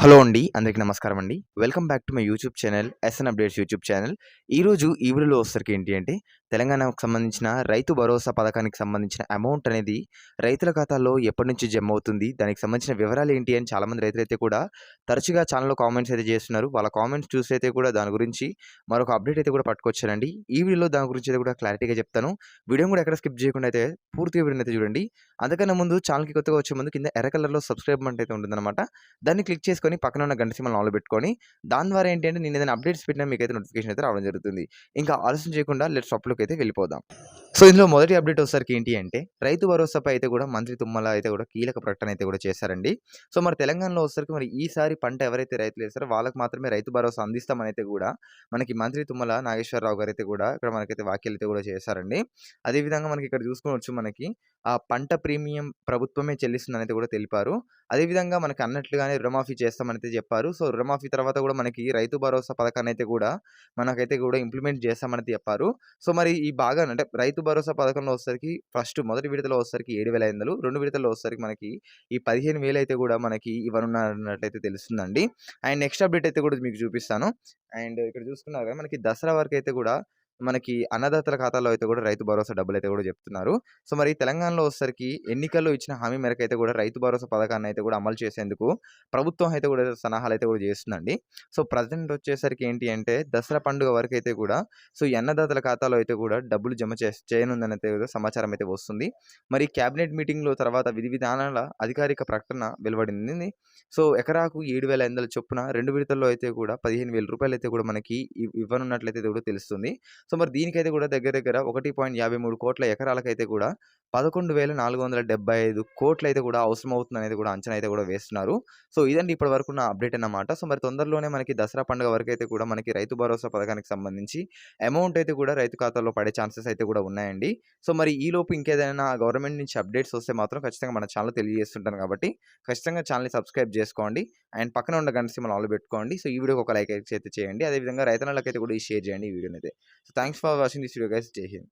Hello అండి. అందరికి నమస్కారం అండి. Welcome back to my YouTube channel SN updates YouTube channel. ఈరోజు ఈ వీడియోలో వచ్చేసరికి ఏంటి అంటే తెలంగాణకు సంబంధించిన రైతు భరోసా పథకానికి సంబంధించిన అమౌంట్ అనేది రైతుల ఖాతాల్లో ఎప్పటినుంచి జమ అవుతుంది? దానికి సంబంధించిన వివరాలు ఏంటి అని చాలామంది రైతులైతే కూడా తరచుగా ఛానల్‌లో కామెంట్స్ అయితే చేస్తున్నారు. వాళ్ళ కామెంట్స్ చూసి అయితే కూడా దాని గురించి మరొక అప్డేట్ అయితే కూడా పట్టుకొచ్చానండి. ఈ వీడియోలో దాని గురించి అయితే కూడా క్లారిటీగా చెప్తాను. వీడియోని కూడా ఎక్కడ స్కిప్ చేయకుండా అయితే పూర్తిగా వీడియోని అయితే చూడండి. అంతకన్నా ముందు ఛానల్‌కి కొత్తగా వచ్చే ముందు కింద ఎర్ర కలర్‌లో సబ్స్క్రైబ్ బటన్ అయితే ఉంటుందన్నమాట. దాన్ని క్లిక్ చేసుకొని పక్కన ఉన్న గంట సింబల్‌ని ఆన్‌లో పెట్టుకొని, దాని ద్వారా ఏంటి అంటే నేను ఏదైనా అప్డేట్స్ పెట్టినా మీకైతే నోటిఫికేషన్ అయితే రావడం జరుగుతుంది. ఇంకా ఆలస్యం చేయకుండా లెట్స్ టాపిక్‌లోకి అయితే వెళ్ళిపోదాం. సో, ఇందులో మొదటి అప్డేట్ వచ్చేసరికి ఏంటి అంటే రైతు భరోసాపై అయితే కూడా మంత్రి తుమ్మల అయితే కూడా కీలక ప్రకటన అయితే కూడా చేశారండి. సో, మరి తెలంగాణలో వచ్చేసరికి మరి ఈసారి పంట ఎవరైతే రైతులు ఏసారో వాళ్ళకి మాత్రమే రైతు భరోసా అందిస్తామని అయితే కూడా మనకి మంత్రి తుమ్మల నాగేశ్వరరావు గారైతే కూడా ఇక్కడ మనకైతే వ్యాఖ్యలు అయితే కూడా చేశారండి. అదే విధంగా మనకి ఇక్కడ చూసుకోవచ్చు మనకి ఆ పంట ప్రీమియం ప్రభుత్వమే చెల్లిస్తుందనైతే కూడా తెలిపారు. అదేవిధంగా మనకు అన్నట్లుగానే రుణమాఫీ చేస్తామనైతే చెప్పారు. సో, రుణమాఫీ తర్వాత కూడా మనకి రైతు భరోసా పథకాన్నయితే కూడా మనకైతే కూడా ఇంప్లిమెంట్ చేస్తామనైతే చెప్పారు. సో, మరి ఈ భాగాన అంటే రైతు భరోసా పథకంలో వచ్చేసరికి మొదటి విడతలో వచ్చేసరికి 7,500 రెండు విడతల్లో వచ్చేసరికి మనకి ఈ 15,000 అయితే కూడా మనకి ఇవ్వనున్నట్లయితే తెలుస్తుందండి. అండ్ నెక్స్ట్ అప్డేట్ అయితే కూడా మీకు చూపిస్తాను. అండ్ ఇక్కడ చూసుకున్నారు కదా మనకి దసరా వరకైతే కూడా మనకి అన్నదాతల ఖాతాలో అయితే కూడా రైతు భరోసా డబ్బులైతే కూడా చెప్తున్నారు. సో, మరి తెలంగాణలో వచ్చేసరికి ఎన్నికల్లో ఇచ్చిన హామీ మేరకైతే కూడా రైతు భరోసా పథకాన్ని అయితే కూడా అమలు చేసేందుకు ప్రభుత్వం అయితే కూడా సన్నాహాలైతే కూడా చేస్తుందండి. సో, ప్రెజెంట్ వచ్చేసరికి ఏంటి అంటే దసరా పండుగ వరకైతే కూడా ఈ అన్నదాతల ఖాతాలో అయితే కూడా డబ్బులు జమ చేయనుందనైతే కూడా సమాచారం అయితే వస్తుంది. మరి క్యాబినెట్ మీటింగ్‌లో తర్వాత విధి విధానాల అధికారిక ప్రకటన వెలువడింది. సో, ఎకరాకు 7,500 చొప్పున 2 విడతల్లో అయితే కూడా రూ. 15,000 అయితే కూడా మనకి ఇవ్వనున్నట్లయితే కూడా తెలుస్తుంది. సో, మరి దీనికైతే కూడా దగ్గర దగ్గర 1.53 కోట్ల ఎకరాలకైతే కూడా 11,475 కోట్లయితే కూడా అవసరమవుతుందనేది కూడా అంచనా అయితే కూడా వేస్తున్నారు. సో, ఇదండి ఇప్పటి వరకున్న అప్డేట్ అన్నమాట. సో, మరి తొందరలోనే మనకి దసరా పండుగ వరకైతే కూడా మనకి రైతు భరోసా పథకానికి సంబంధించి అమౌంట్ అయితే కూడా రైతు ఖాతాలో పడే ఛాన్సెస్ అయితే కూడా ఉన్నాయండి. సో, మరి ఈలోపు ఇంకేదైనా గవర్నమెంట్ నుంచి అప్డేట్స్ వస్తే మాత్రం ఖచ్చితంగా మన ఛానెల్‌లో తెలియజేస్తుంటాను కాబట్టి ఖచ్చితంగా ఛానెల్‌ని సబ్స్క్రైబ్ చేసుకోండి. అండ్ పక్కన ఉన్న గంట సింబల్ ఆన్‌లో పెట్టుకోండి. సో, ఈ వీడియోకి ఒక లైక్ అయితే చేయండి. అదేవిధంగా రైతన్నలకైతే కూడా షేర్ చేయండి ఈ వీడియోనైతే. So thanks for watching this video guys. Jai Hind.